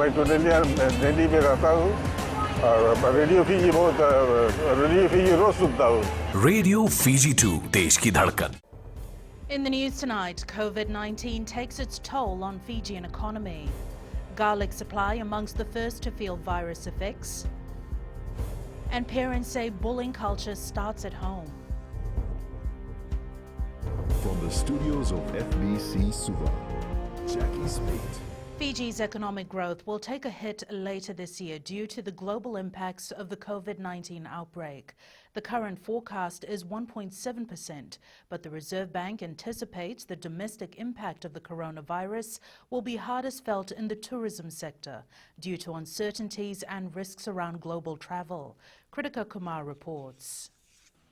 baik tu dia jadi mereka tahu radio Fiji बहुत radio Fiji रोज सुनता हूँ radio Fiji 2 देश की धड़कन. In the news tonight, COVID-19 takes its toll on Fijian economy. Garlic supply amongst the first to feel virus effects. And parents say bullying culture starts at home. From the studios of FBC Suva, Jackie Smith. Fiji's economic growth will take a hit later this year due to the global impacts of the COVID-19 outbreak. The current forecast is 1.7%, but the Reserve Bank anticipates the domestic impact of the coronavirus will be hardest felt in the tourism sector due to uncertainties and risks around global travel. Kritika Kumar reports.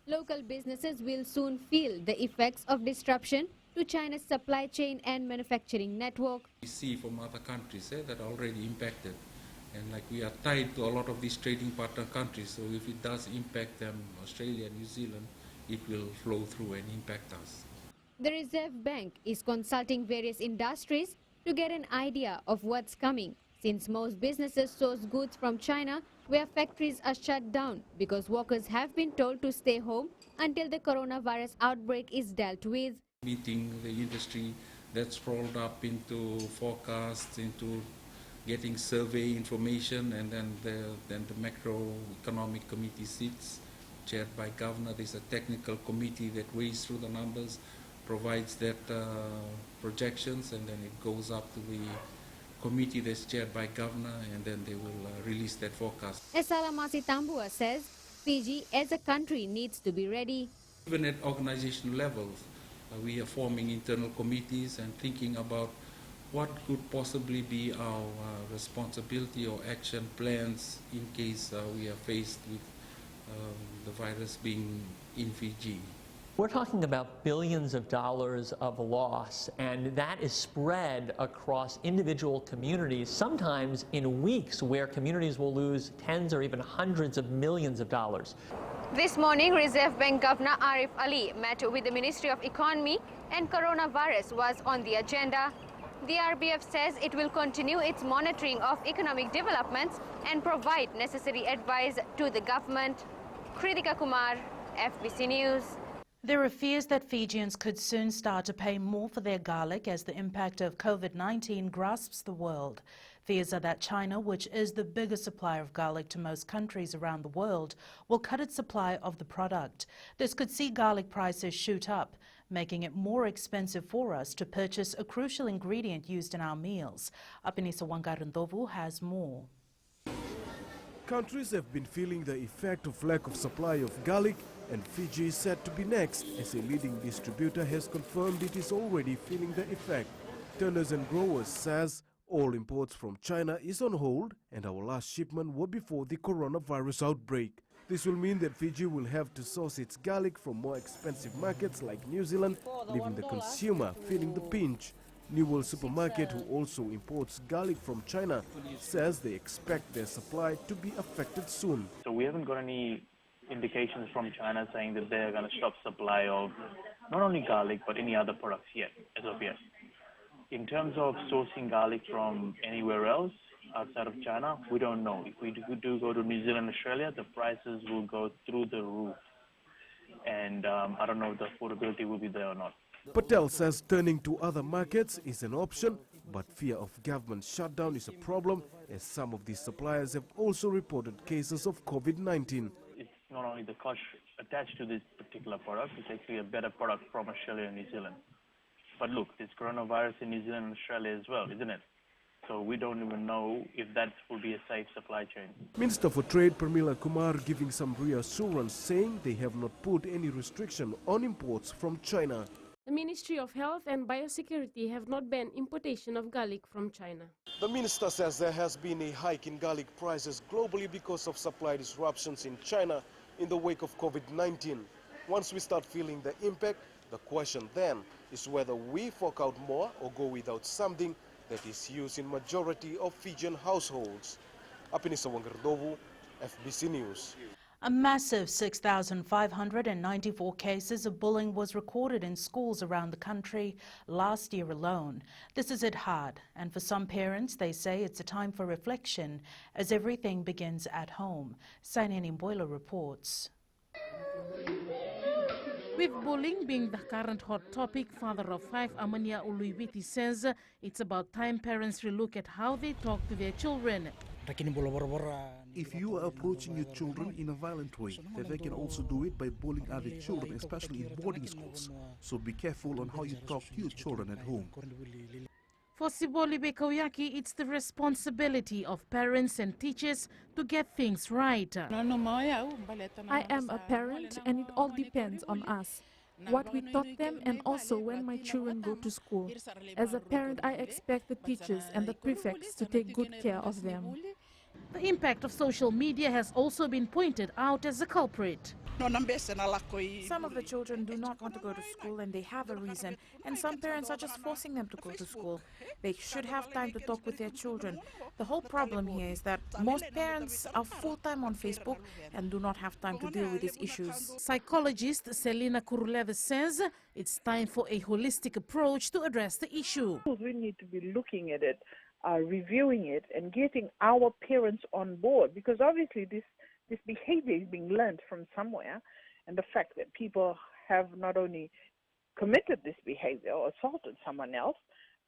Local businesses will soon feel the effects of disruption to China's supply chain and manufacturing network. We see from other countries that are already impacted, and like we are tied to a lot of these trading partner countries, so if it does impact them, Australia and New Zealand, it will flow through and impact us. The Reserve Bank is consulting various industries to get an idea of what's coming, since most businesses source goods from China where factories are shut down because workers have been told to stay home until the coronavirus outbreak is dealt with. Meeting the industry, that's rolled up into forecasts, into getting survey information, and then the macroeconomic committee sits, chaired by governor. There's a technical committee that weighs through the numbers, provides that projections, and then it goes up to the committee that's chaired by governor, and then they will release that forecast. Esalamasi Tambua says Fiji as a country needs to be ready. Even at organizational levels, we are forming internal committees and thinking about what could possibly be our responsibility or action plans in case we are faced with the virus being in Fiji. We're talking about billions of dollars of loss, and that is spread across individual communities, sometimes in weeks, where communities will lose tens or even hundreds of millions of dollars. This morning, Reserve Bank Governor Arif Ali met with the Ministry of Economy, and coronavirus was on the agenda. The RBF says it will continue its monitoring of economic developments and provide necessary advice to the government. Kritika Kumar, FBC News. There are fears that Fijians could soon start to pay more for their garlic as the impact of COVID-19 grasps the world. Fears are that China, which is the biggest supplier of garlic to most countries around the world, will cut its supply of the product. This could see garlic prices shoot up, making it more expensive for us to purchase a crucial ingredient used in our meals. Apinisa Wangarandovu has more. Countries have been feeling the effect of lack of supply of garlic, and Fiji is said to be next, as a leading distributor has confirmed it is already feeling the effect. Turners and Growers says all imports from China is on hold, and our last shipment were before the coronavirus outbreak. This will mean that Fiji will have to source its garlic from more expensive markets like New Zealand, leaving the consumer feeling the pinch. New World Supermarket, who also imports garlic from China, says they expect their supply to be affected soon. So we haven't got any indications from China saying that they're going to stop supply of not only garlic but any other products yet, as of yet. In terms of sourcing garlic from anywhere else outside of China, we don't know. If we do go to New Zealand, Australia, the prices will go through the roof. And I don't know if the affordability will be there or not. Patel says turning to other markets is an option, but fear of government shutdown is a problem, as some of these suppliers have also reported cases of COVID-19. It's not only the cost attached to this particular product, it's actually a better product from Australia and New Zealand. But look, there's coronavirus in New Zealand and Australia as well, isn't it? So we don't even know if that will be a safe supply chain. Minister for Trade Pramila Kumar giving some reassurance, saying they have not put any restriction on imports from China. The Ministry of Health and Biosecurity have not banned importation of garlic from China. The minister says there has been a hike in garlic prices globally because of supply disruptions in China in the wake of COVID-19. Once we start feeling the impact, the question then is whether we fork out more or go without something that is used in majority of Fijian households. Apinisa Wangardovu, FBC News. A massive 6,594 cases of bullying was recorded in schools around the country last year alone. This has hit hard, and for some parents, they say it's a time for reflection as everything begins at home. Saineni Mboila reports. With bullying being the current hot topic, father of 5 Amania Uluiwiti says it's about time parents relook at how they talk to their children. If you are approaching your children in a violent way, then they can also do it by bullying other children, especially in boarding schools. So be careful on how you talk to your children at home. For Siboli Bekoyaki, it's the responsibility of parents and teachers to get things right. I am a parent and it all depends on us, what we taught them and also when my children go to school. As a parent, I expect the teachers and the prefects to take good care of them. The impact of social media has also been pointed out as a culprit. Some of the children do not want to go to school and they have a reason, and some parents are just forcing them to go to school. They should have time to talk with their children. The whole problem here is that most parents are full-time on Facebook and do not have time to deal with these issues. Psychologist Selina Kuruleva says it's time for a holistic approach to address the issue. We need to be looking at it, reviewing it, and getting our parents on board, because obviously this behavior is being learned from somewhere, and the fact that people have not only committed this behavior or assaulted someone else,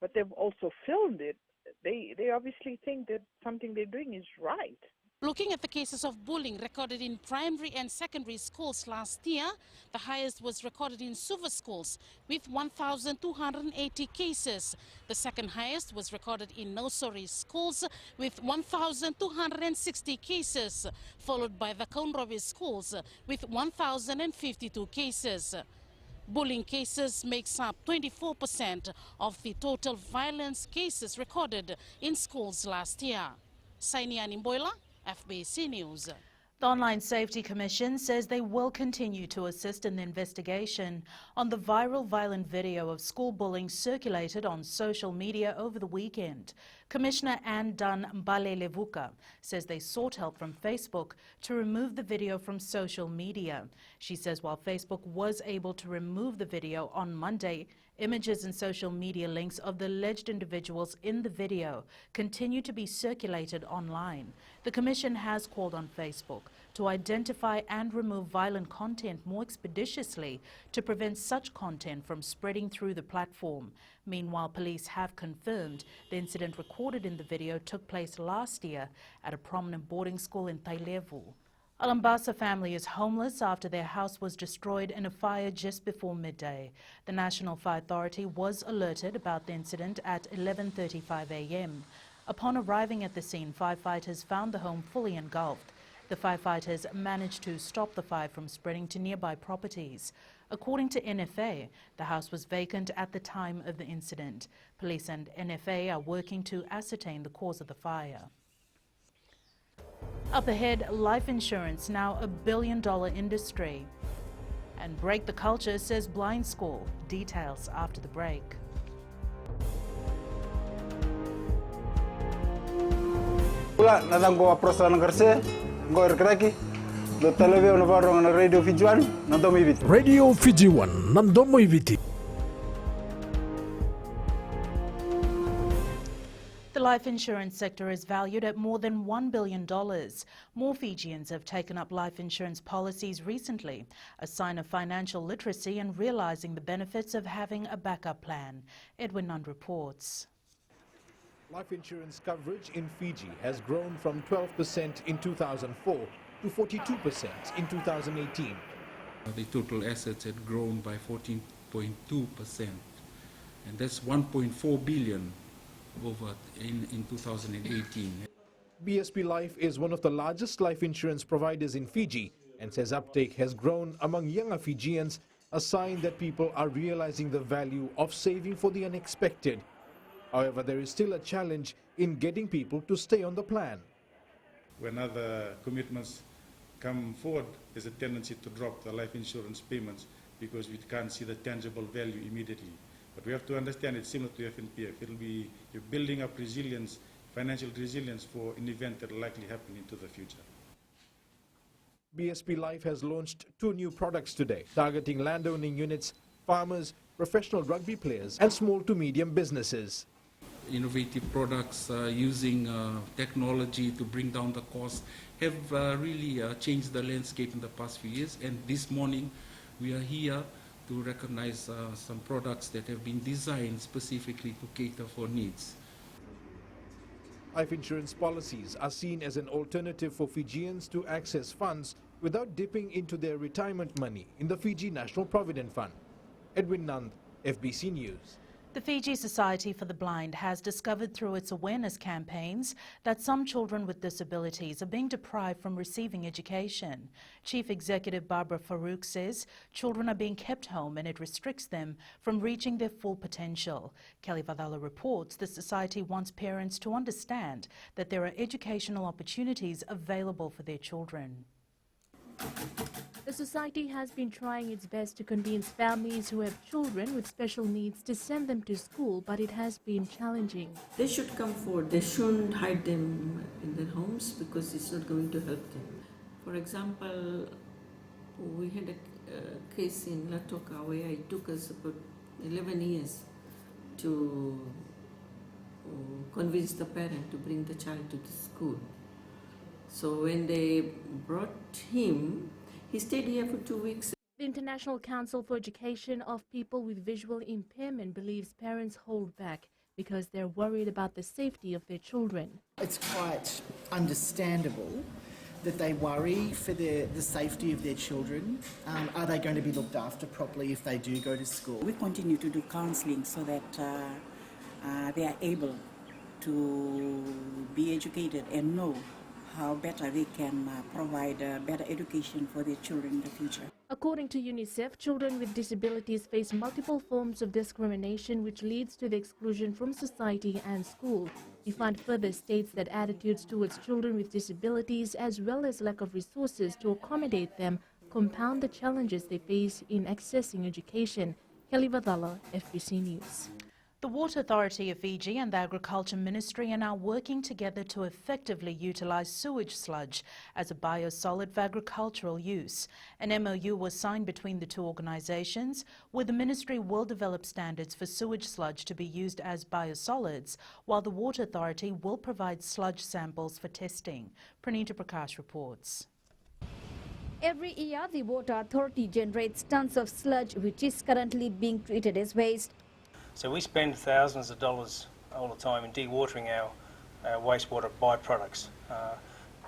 but they've also filmed it, they obviously think that something they're doing is right. Looking at the cases of bullying recorded in primary and secondary schools last year, the highest was recorded in Suva schools with 1,280 cases. The second highest was recorded in nursery schools with 1,260 cases, followed by the Kaunrawe schools with 1,052 cases. Bullying cases makes up 24% of the total violence cases recorded in schools last year. Sainiani Mboila, FBC News. The Online Safety Commission says they will continue to assist in the investigation on the viral violent video of school bullying circulated on social media over the weekend. Commissioner Ann Dunn Mbale-Levuka says they sought help from Facebook to remove the video from social media. She says while Facebook was able to remove the video on Monday, images and social media links of the alleged individuals in the video continue to be circulated online. The Commission has called on Facebook to identify and remove violent content more expeditiously to prevent such content from spreading through the platform. Meanwhile, police have confirmed the incident recorded in the video took place last year at a prominent boarding school in Tailevu. A Lambasa family is homeless after their house was destroyed in a fire just before midday. The National Fire Authority was alerted about the incident at 11:35 a.m. Upon arriving at the scene, firefighters found the home fully engulfed. The firefighters managed to stop the fire from spreading to nearby properties. According to NFA, the house was vacant at the time of the incident. Police and NFA are working to ascertain the cause of the fire. Up ahead, life insurance, now a billion-dollar industry. And Break the Culture says blind school. Details after the break. Pula nadang go aprosan kerse, go erkraki. Do televizio na varong na radio Fijian, nandomo ibiti. Radio Fijian, nandomo ibiti. The life insurance sector is valued at more than $1 billion. More Fijians have taken up life insurance policies recently, a sign of financial literacy and realizing the benefits of having a backup plan. Edwin Nunn reports. Life insurance coverage in Fiji has grown from 12% in 2004 to 42% in 2018. The total assets had grown by 14.2%, and that's 1.4 billion over in 2018. BSP Life is one of the largest life insurance providers in Fiji and says uptake has grown among younger Fijians, a sign that people are realizing the value of saving for the unexpected. However, there is still a challenge in getting people to stay on the plan. When other commitments come forward, there's a tendency to drop the life insurance payments because we can't see the tangible value immediately. But we have to understand it's similar to FNPF. It'll be you're building up resilience, financial resilience for an event that will likely happen into the future. BSP Life has launched 2 new products today, targeting landowning units, farmers, professional rugby players, and small to medium businesses. Innovative products using technology to bring down the cost have really changed the landscape in the past few years. And this morning we are here to recognize some products that have been designed specifically to cater for needs. Life insurance policies are seen as an alternative for Fijians to access funds without dipping into their retirement money in the Fiji National Provident Fund. Edwin Nand, FBC News. The Fiji Society for the Blind has discovered through its awareness campaigns that some children with disabilities are being deprived from receiving education. Chief Executive Barbara Farouk says children are being kept home and it restricts them from reaching their full potential. Kelly Vadala reports the society wants parents to understand that there are educational opportunities available for their children. The society has been trying its best to convince families who have children with special needs to send them to school, but it has been challenging. They should come forward. They shouldn't hide them in their homes because it's not going to help them. For example, we had a case in Latoka where it took us about 11 years to convince the parent to bring the child to the school. So when they brought him, he stayed here for 2 weeks. The International Council for Education of People with Visual Impairment believes parents hold back because they're worried about the safety of their children. It's quite understandable that they worry for the safety of their children. Are they going to be looked after properly if they do go to school? We continue to do counselling so that they are able to be educated and know how better they can provide better education for their children in the future. According to UNICEF, children with disabilities face multiple forms of discrimination which leads to the exclusion from society and school. The fund further states that attitudes towards children with disabilities as well as lack of resources to accommodate them compound the challenges they face in accessing education. Kelly Vadala, FBC News. The Water Authority of Fiji and the Agriculture Ministry are now working together to effectively utilise sewage sludge as a biosolid for agricultural use. An MOU was signed between the two organisations, where the Ministry will develop standards for sewage sludge to be used as biosolids, while the Water Authority will provide sludge samples for testing. Pranita Prakash reports. Every year, the Water Authority generates tons of sludge, which is currently being treated as waste. So we spend thousands of dollars all the time in dewatering our wastewater byproducts,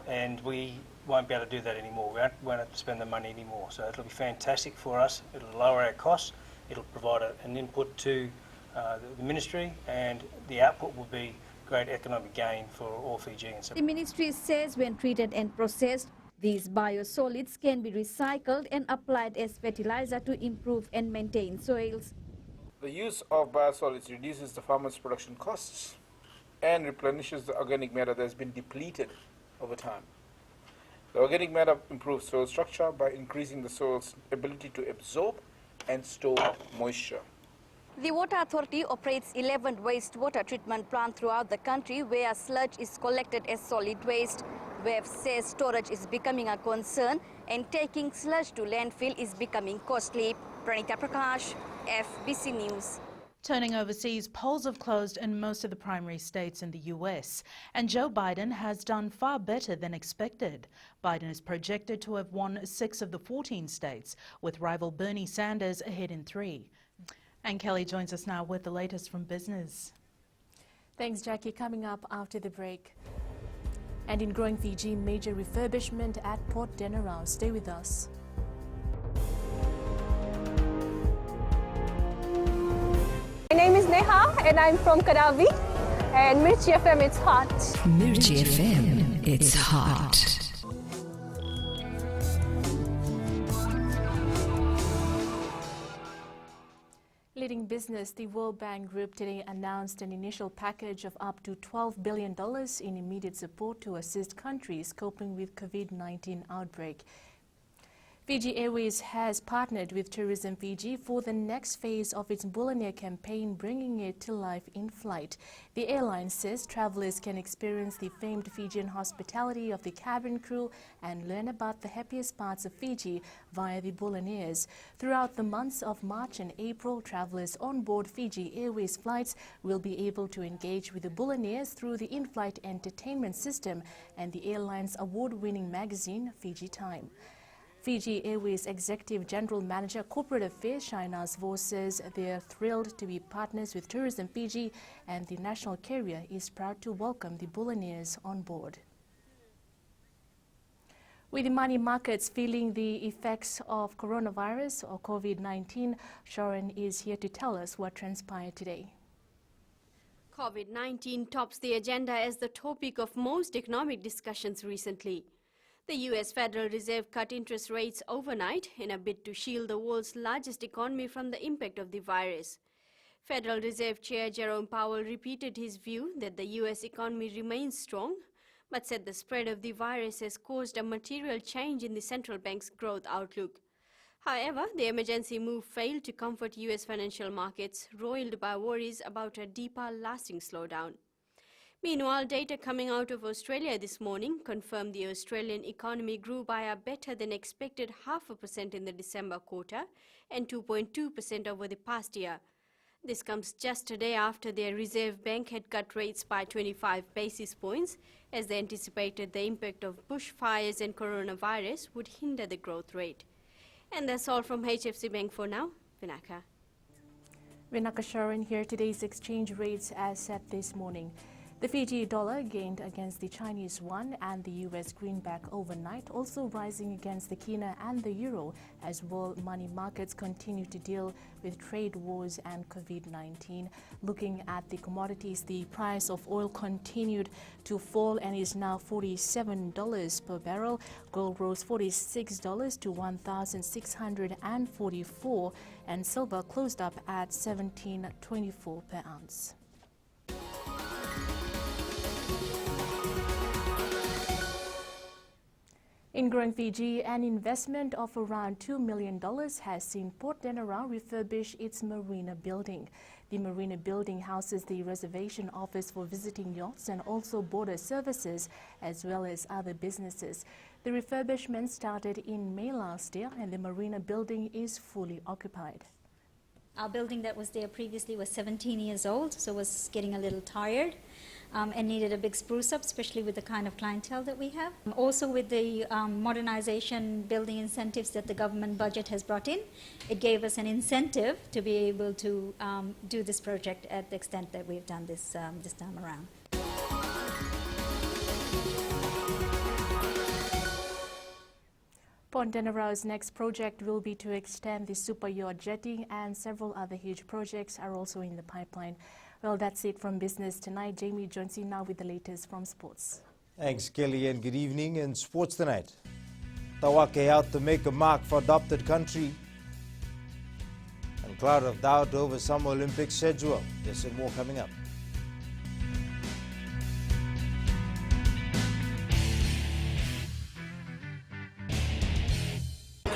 and we won't be able to do that anymore. We won't have to spend the money anymore. So it'll be fantastic for us. It'll lower our costs. It'll provide an input to the ministry, and the output will be great economic gain for all Fijians. The ministry says when treated and processed, these biosolids can be recycled and applied as fertilizer to improve and maintain soils. The use of biosolids reduces the farmer's production costs and replenishes the organic matter that has been depleted over time. The organic matter improves soil structure by increasing the soil's ability to absorb and store moisture. The Water Authority operates 11 wastewater treatment plants throughout the country where sludge is collected as solid waste. WEF says storage is becoming a concern and taking sludge to landfill is becoming costly. Pranita Prakash, FBC News. Turning overseas, polls have closed in most of the primary states in the US, and Joe Biden has done far better than expected. Biden is projected to have won 6 of the 14 states, with rival Bernie Sanders ahead in 3. And Kelly joins us now with the latest from business. Thanks, Jackie. Coming up after the break. And in growing Fiji, major refurbishment at Port Denarau. Stay with us. My name is Neha and I'm from Karavi, and Mirchi FM, it's hot. Mirchi FM, it's hot. Leading business, the World Bank Group today announced an initial package of up to $12 billion in immediate support to assist countries coping with COVID-19 outbreak. Fiji Airways has partnered with Tourism Fiji for the next phase of its Billionaire campaign, bringing it to life in flight. The airline says travelers can experience the famed Fijian hospitality of the cabin crew and learn about the happiest parts of Fiji via the Billionaires. Throughout the months of March and April, travelers on board Fiji Airways flights will be able to engage with the Billionaires through the in-flight entertainment system and the airline's award-winning magazine, Fiji Time. Fiji Airways Executive General Manager Corporate Affairs Shainaz Vo says they are thrilled to be partners with Tourism Fiji, and the national carrier is proud to welcome the Billionaires on board. With the money markets feeling the effects of coronavirus or COVID-19, Sharon is here to tell us what transpired today. COVID-19 tops the agenda as the topic of most economic discussions recently. The US Federal Reserve cut interest rates overnight in a bid to shield the world's largest economy from the impact of the virus. Federal Reserve Chair Jerome Powell repeated his view that the US economy remains strong, but said the spread of the virus has caused a material change in the central bank's growth outlook. However, the emergency move failed to comfort US financial markets, roiled by worries about a deeper, lasting slowdown. Meanwhile, data coming out of Australia this morning confirmed the Australian economy grew by a better than expected 0.5% in the December quarter and 2.2% over the past year. This comes just a day after their Reserve Bank had cut rates by 25 basis points, as they anticipated the impact of bushfires and coronavirus would hinder the growth rate. And that's all from HFC Bank for now. Vinaka. Vinaka Sharon here. Today's exchange rates as set this morning. The Fiji dollar gained against the Chinese yuan and the US greenback overnight, also rising against the kina and the euro as world money markets continue to deal with trade wars and COVID-19. Looking at the commodities, the price of oil continued to fall and is now $47 per barrel. Gold rose $46 to $1,644, and silver closed up at $17.24 per ounce. In growing Fiji, an investment of around $2 million has seen Port Denarau refurbish its marina building. The marina building houses the reservation office for visiting yachts and also border services, as well as other businesses. The refurbishment started in May last year, and the marina building is fully occupied. Our building that was there previously was 17 years old, so was getting a little tired and needed a big spruce up, especially with the kind of clientele that we have. Also with the modernization building incentives that the government budget has brought in, it gave us an incentive to be able to do this project at the extent that we've done this time around. Port Denarau's next project will be to extend the super yacht jetty, and several other huge projects are also in the pipeline. Well, that's it from Business Tonight. Jamie joins you now with the latest from sports. Thanks, Kelly, and good evening. In Sports Tonight, Tawake out to make a mark for adopted country, and cloud of doubt over Summer Olympics schedule. There's some more coming up.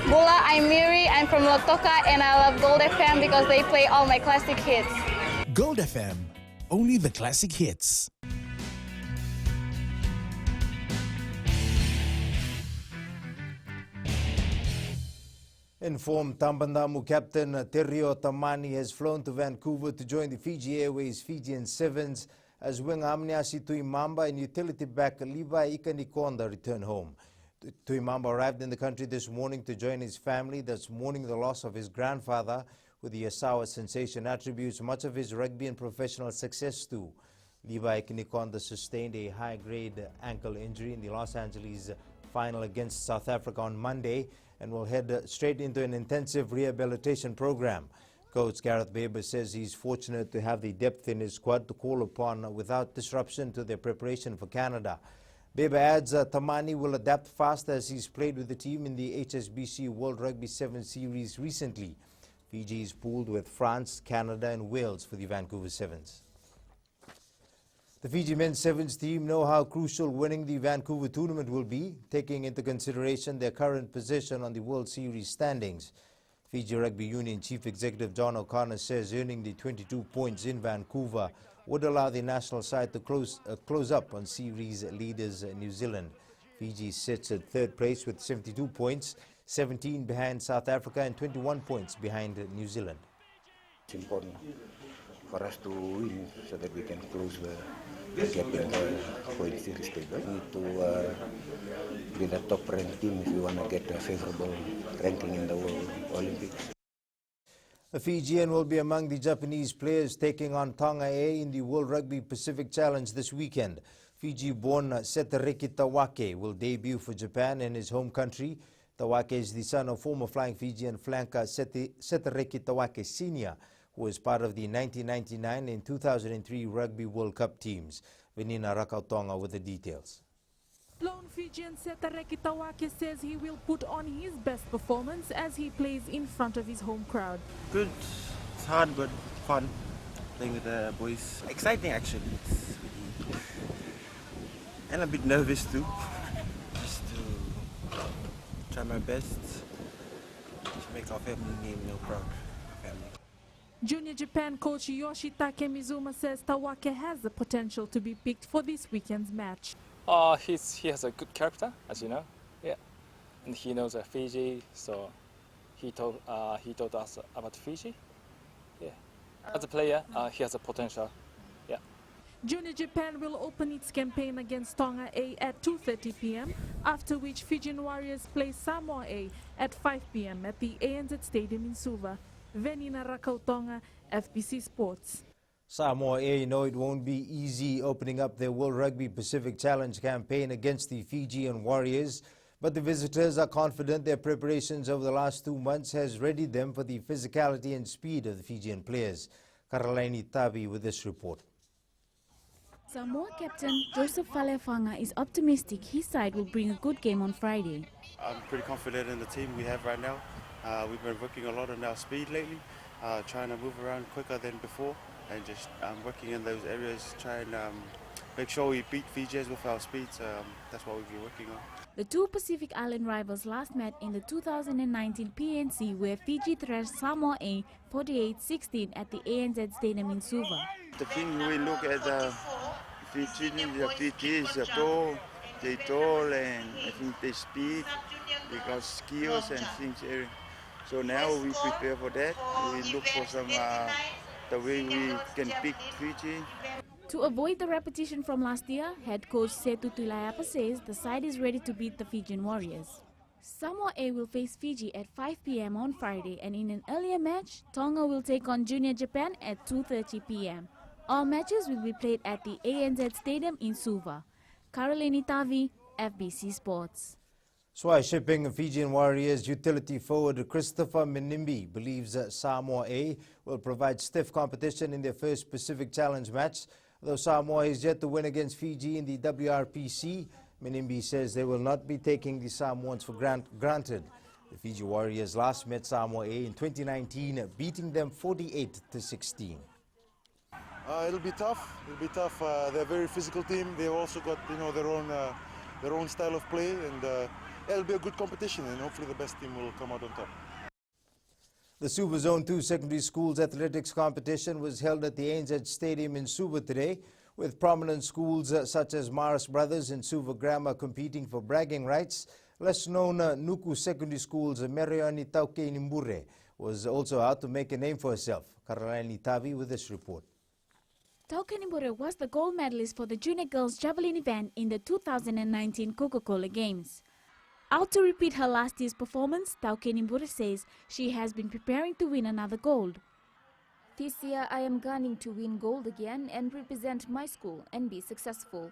Bula, I'm Miri, I'm from Lotoka, and I love Gold FM because they play all my classic hits. Gold FM, only the classic hits. Informed Tambandamu captain Terrio Tamani has flown to Vancouver to join the Fiji Airways Fijian Sevens as winger Amniasi Tuimamba and utility back Levi Ikanikonda return home. Tuimamba arrived in the country this morning to join his family that's mourning the loss of his grandfather, who the Asawa sensation attributes much of his rugby and professional success to. Levi Ikanikonda sustained a high-grade ankle injury in the Los Angeles final against South Africa on Monday and will head straight into an intensive rehabilitation program. Coach Gareth Baber says he's fortunate to have the depth in his squad to call upon without disruption to their preparation for Canada. Baber adds Tamani will adapt fast as he's played with the team in the HSBC World Rugby 7 Series recently. Fiji is pooled with France, Canada and Wales for the Vancouver Sevens. The Fiji men's sevens team know how crucial winning the Vancouver tournament will be, taking into consideration their current position on the World Series standings. Fiji Rugby Union Chief Executive John O'Connor says earning the 22 points in Vancouver would allow the national side to close up on series leaders New Zealand. Fiji sits at third place with 72 points, 17 behind South Africa and 21 points behind New Zealand. It's important for us to win so that we can close the gap in the point series table. We need to be the top ranked team if we want to get a favorable ranking in the World Olympics. The Fijian will be among the Japanese players taking on Tonga A in the World Rugby Pacific Challenge this weekend. Fiji-born Setareki Tawake will debut for Japan in his home country. Tawake is the son of former flying Fijian flanker Setareki Tawake Sr., who was part of the 1999 and 2003 Rugby World Cup teams. Venina Rakautonga with the details. Lone Fijian Setareki Tawake says he will put on his best performance as he plays in front of his home crowd. Good. It's hard but fun playing with the boys. Exciting actually. It's really... and a bit nervous too. Just to try my best to make our family name proud. Junior Japan coach Yoshitake Mizuma says Tawake has the potential to be picked for this weekend's match. He has a good character, as you know, and he knows Fiji, so he told us about Fiji. As a player, he has a potential. Junior Japan will open its campaign against Tonga A at 2:30 p.m., after which Fijian Warriors play Samoa A at 5 p.m. at the ANZ Stadium in Suva. Venina Rakautonga, FBC Sports. Samoa A know it won't be easy opening up their World Rugby Pacific Challenge campaign against the Fijian Warriors, but the visitors are confident their preparations over the last 2 months has readied them for the physicality and speed of the Fijian players. Karalaini Tabi with this report. Samoa captain Joseph Falefanga is optimistic his side will bring a good game on Friday. I'm pretty confident in the team we have right now. We've been working a lot on our speed lately, trying to move around quicker than before and just working in those areas, trying to make sure we beat Fijians with our speed. That's what we've been working on. The two Pacific Island rivals last met in the 2019 PNC where Fiji thrashed Samoa A 48-16 at the ANZ Stadium in Suva. The thing we look at the Fijians, the Fijians are tall, they tall and I think they speed, they got skills and things. So now we prepare for that. We look for some the way we can pick Fiji. To avoid the repetition from last year, head coach Setu Tuilaiapa says the side is ready to beat the Fijian Warriors. Samoa A will face Fiji at 5 p.m. on Friday, and in an earlier match, Tonga will take on Junior Japan at 2:30 p.m. All matches will be played at the ANZ Stadium in Suva. Karolini Tavi, FBC Sports. Swai shipping Fijian Warriors utility forward Christopher Menimbi believes that Samoa A will provide stiff competition in their first Pacific Challenge match. Though Samoa is yet to win against Fiji in the WRPC, Menimbi says they will not be taking the Samoans for granted. The Fiji Warriors last met Samoa A in 2019, beating them 48-16. It'll be tough. They're a very physical team. They've also got their own style of play, and it'll be a good competition. And hopefully the best team will come out on top. The Suva Zone 2 Secondary Schools Athletics competition was held at the ANZ Stadium in Suva today, with prominent schools such as Maris Brothers and Suva Grammar competing for bragging rights. Less known Nuku Secondary School's Meriani Tauke Nimbure was also out to make a name for herself. Karalaini Tavi with this report. Tauke Nimbure was the gold medalist for the junior girls javelin event in the 2019 Coca-Cola Games. Out to repeat her last year's performance, Tauke Nimbure says she has been preparing to win another gold. This year I am gunning to win gold again and represent my school and be successful.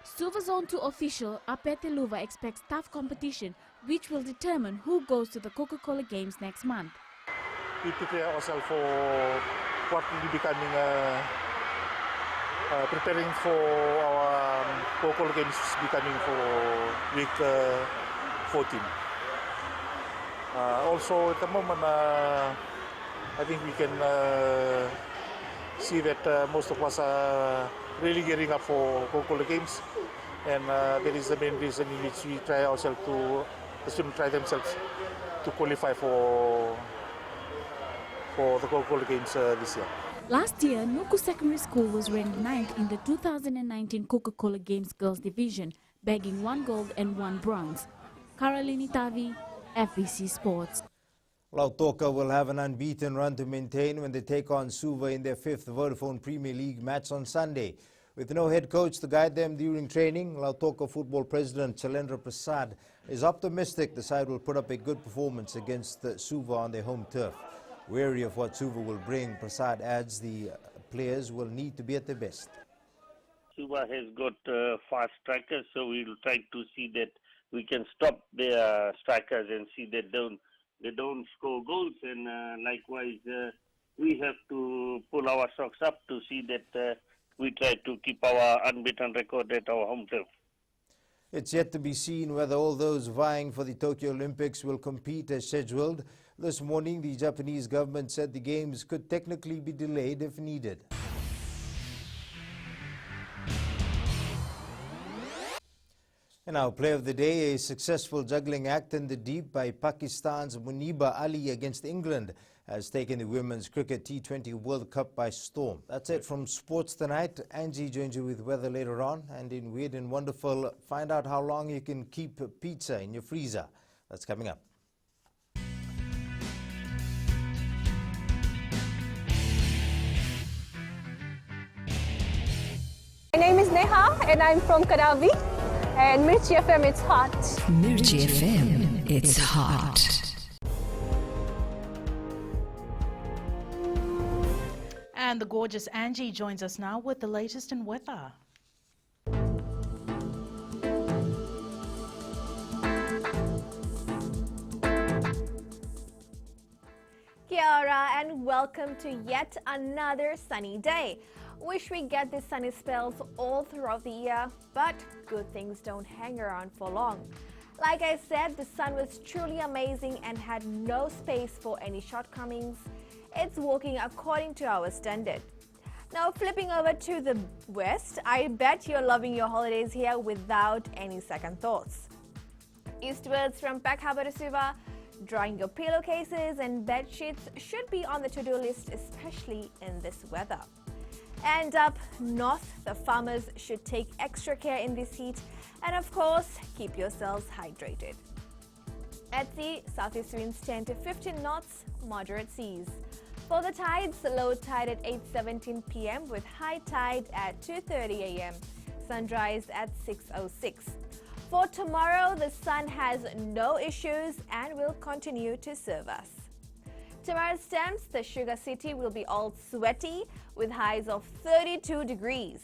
Suva Zone 2 official Apete Luva expects tough competition, which will determine who goes to the Coca-Cola Games next month. We prepare ourselves for what will be becoming preparing for our Coca-Cola Games becoming for week 14. Also at the moment I think we can see that most of us are really gearing up for Coca-Cola Games, and that is the main reason in which we try ourselves to, the students try themselves to qualify for the Coca-Cola Games this year. Last year, Nuku Secondary School was ranked 9th in the 2019 Coca-Cola Games Girls Division, bagging 1 gold and 1 bronze. Caroline Tavi, FBC Sports. Lautoka will have an unbeaten run to maintain when they take on Suva in their 5th Vodafone Premier League match on Sunday. With no head coach to guide them during training, Lautoka football president Chalendra Prasad is optimistic the side will put up a good performance against Suva on their home turf. Wary of what Suva will bring, Prasad adds the players will need to be at their best. Suva has got fast strikers, so we'll try to see that we can stop their strikers and see that they don't score goals. And likewise, we have to pull our socks up to see that we try to keep our unbeaten record at our home turf. It's yet to be seen whether all those vying for the Tokyo Olympics will compete as scheduled. This morning, the Japanese government said the games could technically be delayed if needed. And our play of the day, a successful juggling act in the deep by Pakistan's Muniba Ali against England has taken the Women's Cricket T20 World Cup by storm. That's it from Sports Tonight. Angie joins you with weather later on. And in Weird and Wonderful, find out how long you can keep pizza in your freezer. That's coming up. My name is Neha and I'm from Karavi. And Mirchi FM, it's hot. Mirchi FM, it's hot. And the gorgeous Angie joins us now with the latest in weather. Kia ora and welcome to yet another sunny day. Wish we get these sunny spells all throughout the year, but good things don't hang around for long. Like I said, the sun was truly amazing and had no space for any shortcomings. It's working according to our standard. Now flipping over to the west, I bet you're loving your holidays here without any second thoughts. Eastwards from Peck Harbour to Suva, drying your pillowcases and bed sheets should be on the to-do list, especially in this weather. And up north, the farmers should take extra care in this heat and of course, keep yourselves hydrated. At sea, southeast winds 10 to 15 knots, moderate seas. For the tides, low tide at 8:17 p.m. with high tide at 2:30 a.m. Sunrise at 6:06. For tomorrow, the sun has no issues and will continue to serve us. Tomorrow's temps, the sugar city will be all sweaty with highs of 32 degrees.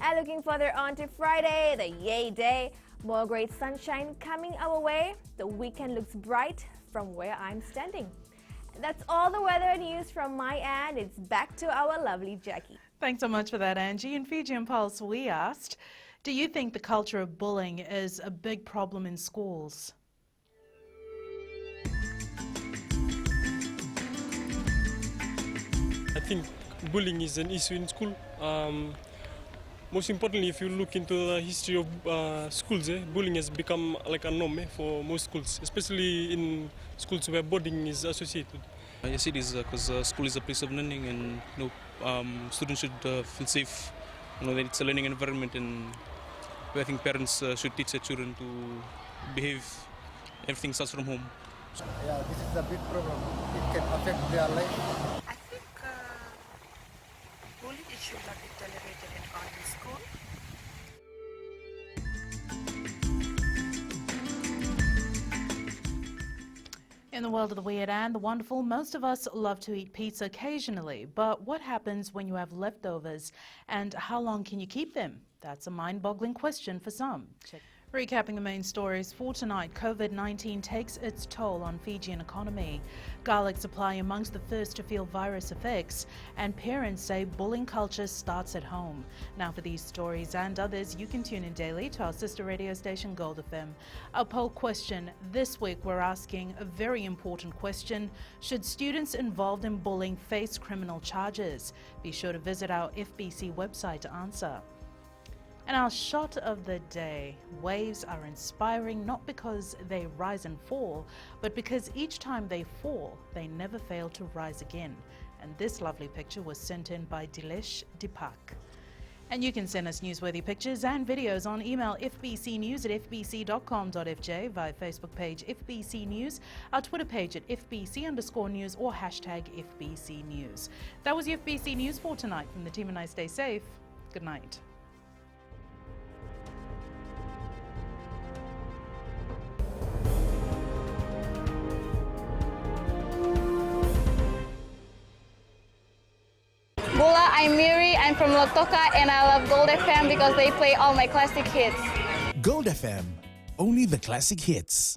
And looking further on to Friday, the yay day, more great sunshine coming our way. The weekend looks bright from where I'm standing. That's all the weather news from my end. It's back to our lovely Jackie. Thanks so much for that, Angie. In Fijian Pulse, we asked, do you think the culture of bullying is a big problem in schools? I think bullying is an issue in school. Most importantly, if you look into the history of schools, bullying has become like a norm for most schools, especially in schools where boarding is associated. Yes, it is, because school is a place of learning, and students should feel safe. That it's a learning environment, and I think parents should teach their children to behave. Everything starts from home. Yeah, this is a big problem. It can affect their life. I think bullying should not be tolerated in our school. In the world of the weird and the wonderful, most of us love to eat pizza occasionally. But what happens when you have leftovers, and how long can you keep them? That's a mind-boggling question for some. Recapping the main stories for tonight, COVID-19 takes its toll on Fijian economy. Garlic supply amongst the first to feel virus effects, and parents say bullying culture starts at home. Now for these stories and others, you can tune in daily to our sister radio station Gold FM. Our poll question this week, we're asking a very important question: should students involved in bullying face criminal charges? Be sure to visit our FBC website to answer. And our shot of the day: waves are inspiring not because they rise and fall, but because each time they fall, they never fail to rise again. And this lovely picture was sent in by Dilesh Deepak. And you can send us newsworthy pictures and videos on email fbcnews@fbc.com.fj, via Facebook page FBC News, our Twitter page at FBC_news, or hashtag FBC News. That was your FBC News for tonight. From the team and I, stay safe. Good night. Bola, I'm Miri, I'm from Lotoka, and I love Gold FM because they play all my classic hits. Gold FM, only the classic hits.